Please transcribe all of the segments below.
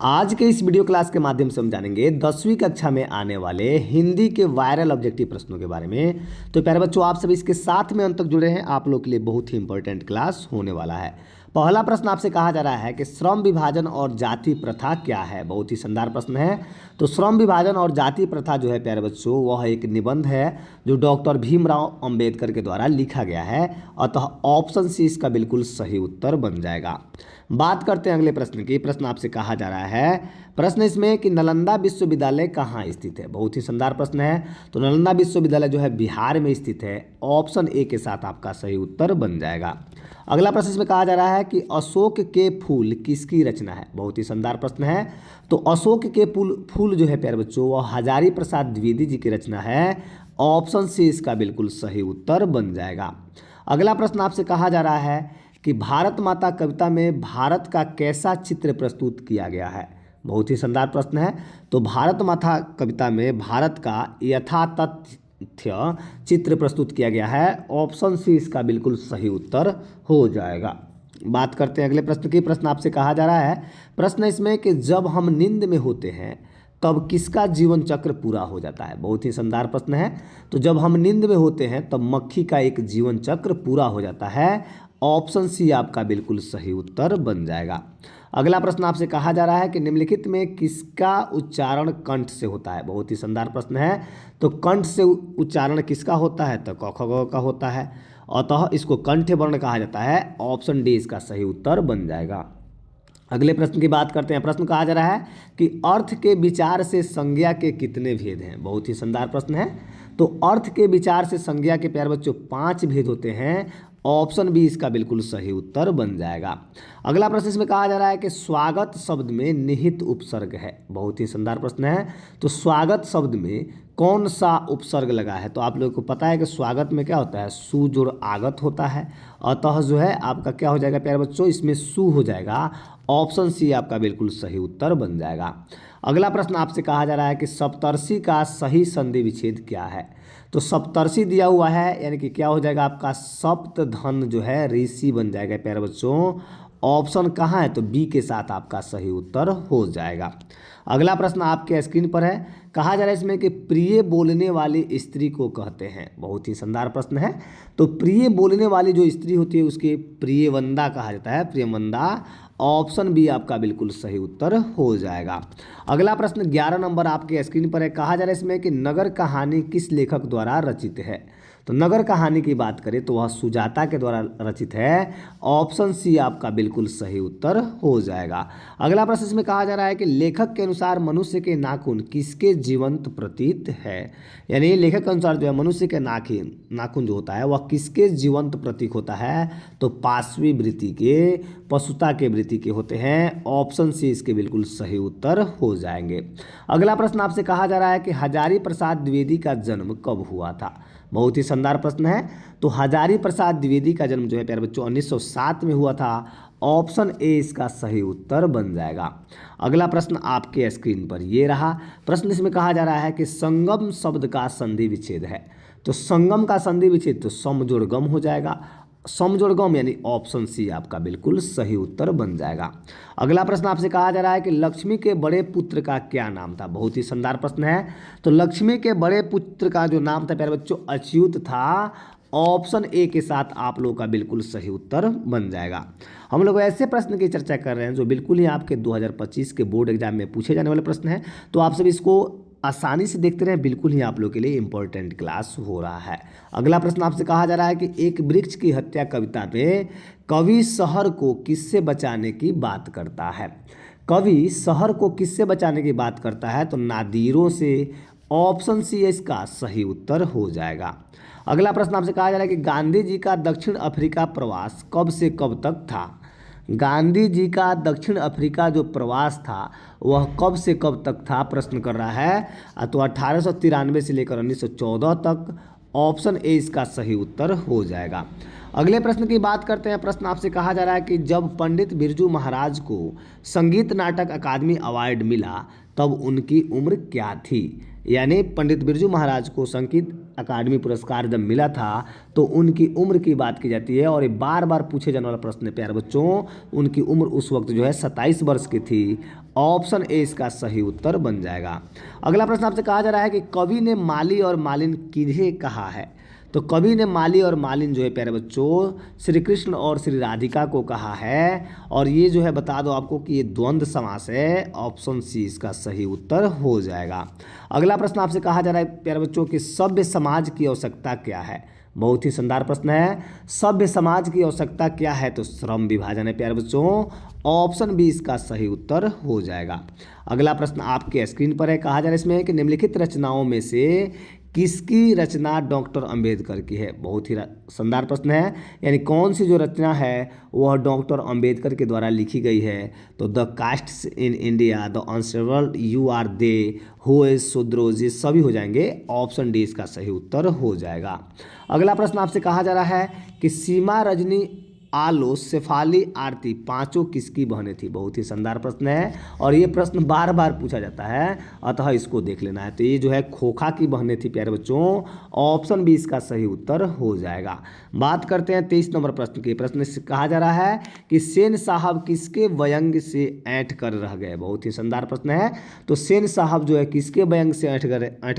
आज के इस वीडियो क्लास के माध्यम से हम जानेंगे 10वीं कक्षा में आने वाले हिंदी के वायरल ऑब्जेक्टिव प्रश्नों के बारे में। तो प्यारे बच्चों, आप सभी इसके साथ में अंत तक जुड़े हैं, आप लोग के लिए बहुत ही इंपॉर्टेंट क्लास होने वाला है। पहला प्रश्न आपसे कहा जा रहा है कि श्रम विभाजन और जाति प्रथा क्या है। बहुत ही शानदार प्रश्न है। तो श्रम विभाजन और जाति प्रथा जो है प्यारे बच्चों, वह एक निबंध है जो डॉक्टर भीमराव अंबेडकर के द्वारा लिखा गया है। अतः ऑप्शन सी इसका बिल्कुल सही उत्तर बन जाएगा। बात करते हैं अगले प्रश्न की। प्रश्न आपसे कहा जा रहा है, प्रश्न इसमें कि नालंदा विश्वविद्यालय कहाँ स्थित है। बहुत ही शानदार प्रश्न है। तो नालंदा विश्वविद्यालय जो है बिहार में स्थित है। ऑप्शन ए के साथ आपका सही उत्तर बन जाएगा। अगला प्रश्न इसमें कहा जा रहा है कि अशोक के फूल किसकी रचना है। बहुत ही शानदार प्रश्न है। तो अशोक के फूल जो है प्यारे बच्चों, वह हजारी प्रसाद द्विवेदी जी की रचना है। ऑप्शन सी इसका बिल्कुल सही उत्तर बन जाएगा। अगला प्रश्न आपसे कहा जा रहा है कि भारत माता कविता में भारत का कैसा चित्र प्रस्तुत किया गया है। बहुत ही शानदार प्रश्न है। तो भारत माता कविता में भारत का यथातथ्य चित्र प्रस्तुत किया गया है। ऑप्शन सी इसका बिल्कुल सही उत्तर हो जाएगा। बात करते हैं अगले प्रश्न की। प्रश्न आपसे कहा जा रहा है, प्रश्न इसमें कि जब हम नींद में होते हैं तब किसका जीवन चक्र पूरा हो जाता है। बहुत ही शानदार प्रश्न है। तो जब हम नींद में होते हैं तब मक्खी का एक जीवन चक्र पूरा हो जाता है। ऑप्शन सी आपका बिल्कुल सही उत्तर बन जाएगा। अगला प्रश्न आपसे कहा जा रहा है कि निम्नलिखित में किसका उच्चारण कंठ से होता है। बहुत ही शानदार प्रश्न है। तो कंठ से उच्चारण किसका होता है, तो क ख ग का होता है। अतः इसको कंठ वर्ण कहा जाता है। ऑप्शन डी इसका सही उत्तर बन जाएगा। अगले प्रश्न की बात करते हैं। प्रश्न कहा जा रहा है कि अर्थ के विचार से संज्ञा के कितने भेद हैं। बहुत ही शानदार प्रश्न है। तो अर्थ के विचार से संज्ञा के प्यारे बच्चों 5 भेद होते हैं। ऑप्शन बी इसका बिल्कुल सही उत्तर बन जाएगा। अगला प्रश्न इसमें कहा जा रहा है कि स्वागत शब्द में निहित उपसर्ग है। बहुत ही शानदार प्रश्न है। तो स्वागत शब्द में कौन सा उपसर्ग लगा है। तो आप लोगों को पता है कि स्वागत में क्या होता है, सु जोड़ आगत होता है। अतः जो है आपका क्या हो जाएगा प्यारे बच्चों, इसमें सु हो जाएगा। ऑप्शन सी आपका बिल्कुल सही उत्तर बन जाएगा। अगला प्रश्न आपसे कहा जा रहा है कि सप्तर्षि का सही संधि विच्छेद क्या है। तो सप्तर्षि दिया हुआ है, यानी कि क्या हो जाएगा आपका सप्तधन जो है ऋषि बन जाएगा प्यारे बच्चों। ऑप्शन कहाँ है, तो बी के साथ आपका सही उत्तर हो जाएगा। अगला प्रश्न आपके स्क्रीन पर है। कहा जा रहा है इसमें कि प्रिय बोलने वाली स्त्री को कहते हैं। बहुत ही शानदार प्रश्न है। तो प्रिय बोलने वाली जो स्त्री होती है उसके प्रियवंदा कहा जाता है, प्रियवंदा। ऑप्शन बी आपका बिल्कुल सही उत्तर हो जाएगा। अगला प्रश्न 11 नंबर आपके स्क्रीन पर है। कहा जा रहा है इसमें कि नगर कहानी किस लेखक द्वारा रचित है। तो नगर कहानी की बात करें तो वह सुजाता के द्वारा रचित है। ऑप्शन सी आपका बिल्कुल सही उत्तर हो जाएगा। अगला प्रश्न इसमें कहा जा रहा है कि लेखक के अनुसार मनुष्य के नाखून किसके जीवंत प्रतीत है। यानी लेखक के अनुसार जो है मनुष्य के नाखून जो होता है वह किसके जीवंत प्रतीक होता है। तो पाशवी वृत्ति के, पशुता के वृत्ति के होते हैं। ऑप्शन सी इसके बिल्कुल सही उत्तर हो जाएंगे। अगला प्रश्न आपसे कहा जा रहा है कि हजारी प्रसाद द्विवेदी का जन्म कब हुआ था। बहुत ही शानदार प्रश्न है। तो हजारी प्रसाद द्विवेदी का जन्म जो है प्यारे बच्चों 1907 में हुआ था। ऑप्शन ए इसका सही उत्तर बन जाएगा। अगला प्रश्न आपके स्क्रीन पर ये रहा। प्रश्न इसमें कहा जा रहा है कि संगम शब्द का संधि विच्छेद है। तो संगम का संधि विच्छेद तो सम जोड़ गम हो जाएगा। सम जोड़ गम यानी ऑप्शन सी आपका बिल्कुल सही उत्तर बन जाएगा। अगला प्रश्न आपसे कहा जा रहा है कि लक्ष्मी के बड़े पुत्र का क्या नाम था। बहुत ही शानदार प्रश्न है। तो लक्ष्मी के बड़े पुत्र का जो नाम था प्यारे बच्चों अच्युत था। ऑप्शन ए के साथ आप लोगों का बिल्कुल सही उत्तर बन जाएगा। हम लोग ऐसे प्रश्न की चर्चा कर रहे हैं जो बिल्कुल ही आपके 2025 के बोर्ड एग्जाम में पूछे जाने वाले प्रश्न हैं। तो आप सब इसको आसानी से देखते रहें, बिल्कुल ही आप लोग के लिए इंपॉर्टेंट क्लास हो रहा है। अगला प्रश्न आपसे कहा जा रहा है कि एक वृक्ष की हत्या कविता में कवि शहर को किससे बचाने की बात करता है। कवि शहर को किससे बचाने की बात करता है। तो नादिरों से। ऑप्शन सी इसका सही उत्तर हो जाएगा। अगला प्रश्न आपसे कहा जा रहा है कि गांधी जी का दक्षिण अफ्रीका प्रवास कब से कब तक था। गांधी जी का दक्षिण अफ्रीका जो प्रवास था वह कब से कब तक था, प्रश्न कर रहा है। तो 1893 से लेकर 1914 तक। ऑप्शन ए इसका सही उत्तर हो जाएगा। अगले प्रश्न की बात करते हैं। प्रश्न आपसे कहा जा रहा है कि जब पंडित बिरजू महाराज को संगीत नाटक अकादमी अवार्ड मिला तब उनकी उम्र क्या थी। यानी पंडित बिरजू महाराज को संगीत अकादमी पुरस्कार जब मिला था तो उनकी उम्र की बात की जाती है। और ये बार बार पूछे जाने वाला प्रश्न है प्यारे बच्चों। उनकी उम्र उस वक्त जो है 27 वर्ष की थी। ऑप्शन ए इसका सही उत्तर बन जाएगा। अगला प्रश्न आपसे कहा जा रहा है कि कवि ने माली और मालिन किन्हें कहा है। तो कवि ने माली और मालिन जो है प्यारे बच्चों श्री कृष्ण और श्री राधिका को कहा है, और ये जो है बता दो आपको कि ये द्वंद्व समास है। ऑप्शन सी इसका सही उत्तर हो जाएगा। अगला प्रश्न आपसे कहा जा रहा है प्यारे बच्चों कि सभ्य समाज की आवश्यकता क्या है। बहुत ही शानदार प्रश्न है। सभ्य समाज की आवश्यकता क्या है, तो श्रम विभाजन है प्यारे बच्चों। ऑप्शन बी इसका सही उत्तर हो जाएगा। अगला प्रश्न आपके स्क्रीन पर है। कहा जा रहा है इसमें कि निम्नलिखित रचनाओं में से किसकी रचना डॉक्टर अंबेडकर की है। बहुत ही शानदार प्रश्न है। यानी कौन सी जो रचना है वह डॉक्टर अंबेडकर के द्वारा लिखी गई है। तो the castes in India, the unsevered, you are they, who is Shudras, ये सभी हो जाएंगे। ऑप्शन डी इसका सही उत्तर हो जाएगा। अगला प्रश्न आपसे कहा जा रहा है कि सीमा, रजनी, आलो, शेफाली, आरती पांचों किसकी बहनें थी। बहुत ही शानदार प्रश्न है और ये प्रश्न बार बार पूछा जाता है, अतः इसको देख लेना है। तो ये जो है खोखा की बहनें थी प्यारे बच्चों। ऑप्शन बी इसका सही उत्तर हो जाएगा। बात करते हैं 23 नंबर प्रश्न की। प्रश्न से कहा जा रहा है कि सेन साहब किसके व्यंग से ऐंठ कर रह गए। बहुत ही शानदार प्रश्न है। तो सेन साहब जो है किसके व्यंग से ऐंठ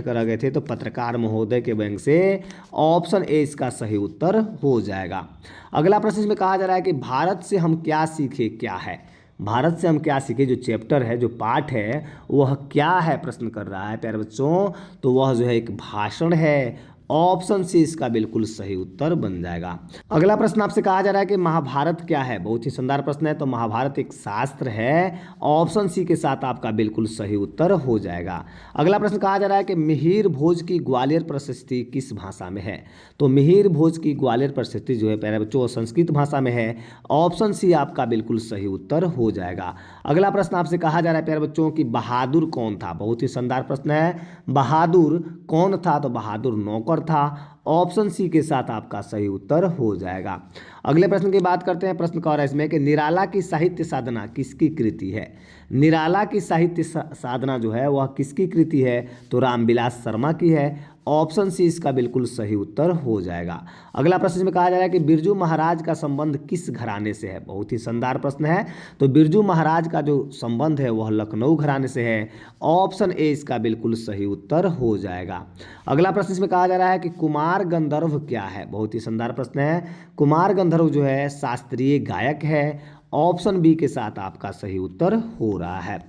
कर रह गए थे, तो पत्रकार महोदय के व्यंग से। ऑप्शन ए इसका सही उत्तर हो जाएगा। अगला प्रश्न इसमें कहा जा रहा है कि भारत से हम क्या सीखे, क्या है। भारत से हम क्या सीखे जो चैप्टर है, जो पाठ है, वह क्या है प्रश्न कर रहा है प्यारे बच्चों। तो वह जो है एक भाषण है। ऑप्शन सी इसका बिल्कुल सही उत्तर बन जाएगा। अगला प्रश्न आपसे कहा जा रहा है कि महाभारत क्या है। बहुत ही शानदार प्रश्न है। तो महाभारत एक शास्त्र है। ऑप्शन सी के साथ आपका बिल्कुल सही उत्तर हो जाएगा। अगला प्रश्न कहा जा रहा है कि मिहिर भोज की ग्वालियर प्रशस्ति किस भाषा में है। तो मिहिर भोज की ग्वालियर प्रशस्ति जो है प्यारे बच्चों संस्कृत भाषा में है। ऑप्शन सी आपका बिल्कुल सही उत्तर हो जाएगा। अगला प्रश्न आपसे कहा जा रहा है प्यारे बच्चों कि बहादुर कौन था। बहुत ही शानदार प्रश्न है। बहादुर कौन था, तो बहादुर नौकर था। ऑप्शन सी के साथ आपका सही उत्तर हो जाएगा। अगले प्रश्न की बात करते हैं। प्रश्न कह रहा है इसमें कि निराला की साहित्य साधना किसकी कृति है। निराला की साहित्य साधना जो है वह किसकी कृति है, तो रामविलास शर्मा की है। ऑप्शन सी इसका बिल्कुल सही उत्तर हो जाएगा। अगला प्रश्न इसमें कहा जा रहा है कि बिरजू महाराज का संबंध किस घराने से है। बहुत ही शानदार प्रश्न है। तो बिरजू महाराज का जो संबंध है वह लखनऊ घराने से है। ऑप्शन ए इसका बिल्कुल सही उत्तर हो जाएगा। अगला प्रश्न इसमें कहा जा रहा है कि कुमार गंधर्व क्या है। बहुत ही शानदार प्रश्न है। कुमार गंधर्व जो है शास्त्रीय गायक है। ऑप्शन बी के साथ आपका सही उत्तर हो रहा है।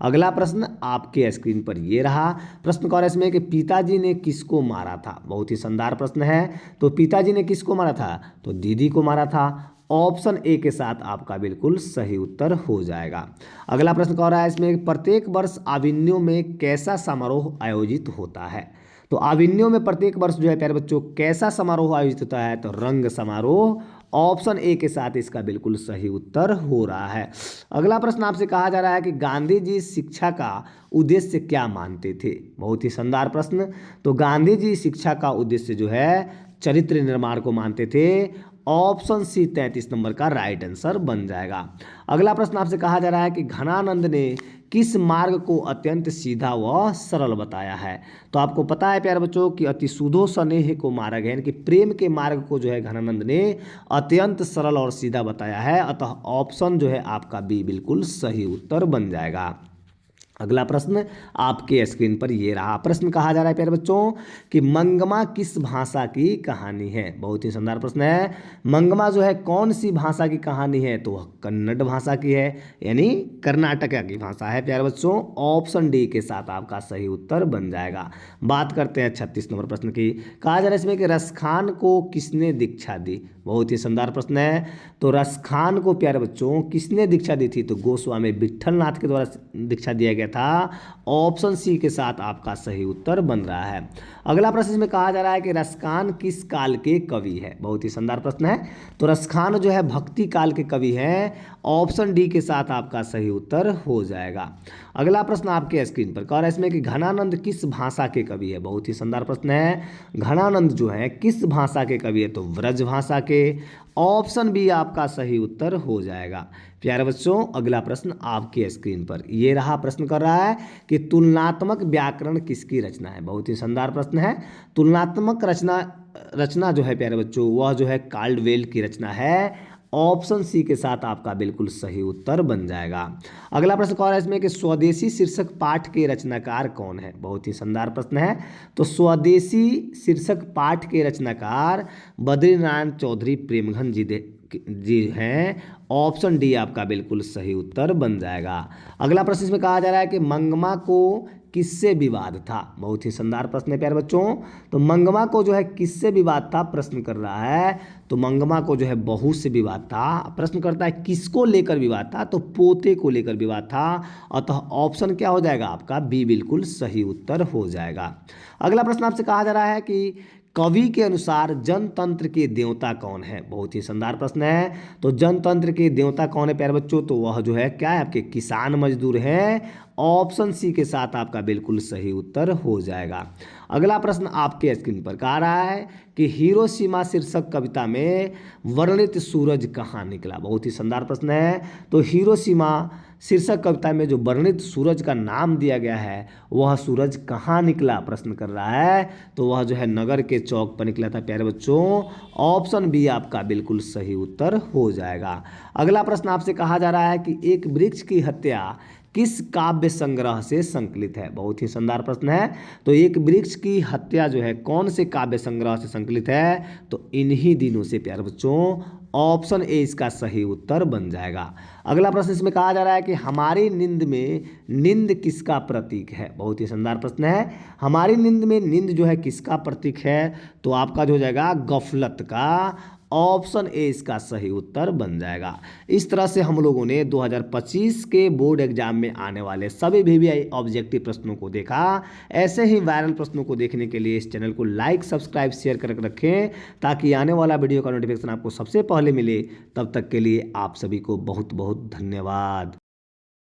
अगला प्रश्न आपके स्क्रीन पर ये रहा। प्रश्न कह रहा है इसमें कि पिताजी ने किसको मारा था। बहुत ही शानदार प्रश्न है। तो पिताजी ने किसको मारा था, तो दीदी को मारा था। ऑप्शन ए के साथ आपका बिल्कुल सही उत्तर हो जाएगा। अगला प्रश्न कह रहा है इसमें प्रत्येक वर्ष आविन्यों में कैसा समारोह आयोजित होता है। तो आविन्यों में प्रत्येक वर्ष जो है प्यारे बच्चों कैसा समारोह आयोजित होता है, तो रंग समारोह। ऑप्शन ए के साथ इसका बिल्कुल सही उत्तर हो रहा है। अगला प्रश्न आपसे कहा जा रहा है कि गांधी जी शिक्षा का उद्देश्य क्या मानते थे। बहुत ही शानदार प्रश्न। तो गांधी जी शिक्षा का उद्देश्य जो है चरित्र निर्माण को मानते थे। ऑप्शन सी 33 नंबर का राइट आंसर बन जाएगा। अगला प्रश्न आपसे कहा जा रहा है कि घनानंद ने किस मार्ग को अत्यंत सीधा व सरल बताया है। तो आपको पता है प्यारे बच्चों कि अति सुधो स्नेह को मार्ग है, यानी कि प्रेम के मार्ग को जो है घनानंद ने अत्यंत सरल और सीधा बताया है। अतः ऑप्शन जो है आपका बी बिल्कुल सही उत्तर बन जाएगा। अगला प्रश्न आपके स्क्रीन पर ये रहा। प्रश्न कहा जा रहा है प्यारे बच्चों कि मंगमा किस भाषा की कहानी है। बहुत ही शानदार प्रश्न है। मंगमा जो है कौन सी भाषा की कहानी है, तो वह कन्नड़ भाषा की है, यानी कर्नाटक की भाषा है प्यारे बच्चों। ऑप्शन डी के साथ आपका सही उत्तर बन जाएगा। बात करते हैं 36 नंबर प्रश्न की। कहा जा रहा है इसमें कि रसखान को किसने दीक्षा दी। बहुत ही शानदार प्रश्न है। तो रसखान को प्यारे बच्चों किसने दीक्षा दी थी, तो गोस्वामी विट्ठलनाथ के द्वारा दीक्षा दिया गया था। ऑप्शन सी के साथ आपका सही उत्तर बन रहा है। अगला प्रश्न इसमें कहा जा रहा है कि रसखान किस काल के कवि है। बहुत ही शानदार प्रश्न है। तो रसखान जो है भक्ति काल के कवि हैं। ऑप्शन डी के साथ आपका सही उत्तर हो जाएगा। अगला प्रश्न आपके स्क्रीन पर कह रहा है इसमें कि घनानंद किस भाषा के कवि है। बहुत ही शानदार प्रश्न है। घनानंद जो है किस भाषा के कवि है, तो व्रज भाषा के। ऑप्शन बी आपका सही उत्तर हो जाएगा। प्यारे बच्चों अगला प्रश्न आपके स्क्रीन पर ये रहा। प्रश्न कर रहा है कि तुलनात्मक व्याकरण किसकी रचना है। बहुत ही शानदार प्रश्न है। तुलनात्मक रचना जो है प्यारे बच्चों वह जो है काल्डवेल की रचना है। ऑप्शन सी के साथ आपका बिल्कुल सही उत्तर बन जाएगा। अगला प्रश्न कौन है इसमें कि स्वदेशी शीर्षक पाठ के रचनाकार कौन है। बहुत ही शानदार प्रश्न है। तो स्वदेशी शीर्षक पाठ के रचनाकार बद्रीनारायण चौधरी प्रेमघन जी हैं। ऑप्शन डी आपका बिल्कुल सही उत्तर बन जाएगा। अगला प्रश्न इसमें कहा जा रहा है कि मंगमा को किससे विवाद था। बहुत ही शानदार प्रश्न है प्यारे बच्चों। तो मंगमा को जो है किससे विवाद था प्रश्न कर रहा है। तो मंगमा को जो है बहू से विवाद था। प्रश्न करता है किसको लेकर विवाद था, तो पोते को लेकर विवाद था। अतः ऑप्शन क्या हो जाएगा आपका बी बिल्कुल सही उत्तर हो जाएगा। अगला प्रश्न आपसे कहा जा रहा है कि कवि के अनुसार जनतंत्र के देवता कौन है। बहुत ही शानदार प्रश्न है। तो जनतंत्र के देवता कौन है प्यारे बच्चों, तो वह जो है क्या है आपके किसान मजदूर हैं। ऑप्शन सी के साथ आपका बिल्कुल सही उत्तर हो जाएगा। अगला प्रश्न आपके स्क्रीन पर कह रहा है कि हिरोशिमा शीर्षक कविता में वर्णित सूरज कहाँ निकला। बहुत ही शानदार प्रश्न है। तो हिरोशिमा शीर्षक कविता में जो वर्णित सूरज का नाम दिया गया है वह सूरज कहाँ निकला प्रश्न कर रहा है। तो वह जो है नगर के चौक पर निकला था प्यारे बच्चों। ऑप्शन बी आपका बिल्कुल सही उत्तर हो जाएगा। अगला प्रश्न आपसे कहा जा रहा है कि एक वृक्ष की हत्या किस काव्य संग्रह से संकलित है। बहुत ही शानदार प्रश्न है। तो एक वृक्ष की हत्या जो है कौन से काव्य संग्रह से संकलित है, तो इन्हीं दिनों से प्यारे बच्चों। ऑप्शन ए इसका सही उत्तर बन जाएगा। अगला प्रश्न इसमें कहा जा रहा है कि हमारी नींद में नींद किसका प्रतीक है। बहुत ही शानदार प्रश्न है। हमारी नींद में नींद जो है किसका प्रतीक है, तो आपका जो हो जाएगा गफलत का। ऑप्शन ए इसका सही उत्तर बन जाएगा। इस तरह से हम लोगों ने 2025 के बोर्ड एग्जाम में आने वाले सभी VVI ऑब्जेक्टिव प्रश्नों को देखा। ऐसे ही वायरल प्रश्नों को देखने के लिए इस चैनल को लाइक सब्सक्राइब शेयर कर रखें ताकि आने वाला वीडियो का नोटिफिकेशन आपको सबसे पहले मिले। तब तक के लिए आप सभी को बहुत बहुत धन्यवाद।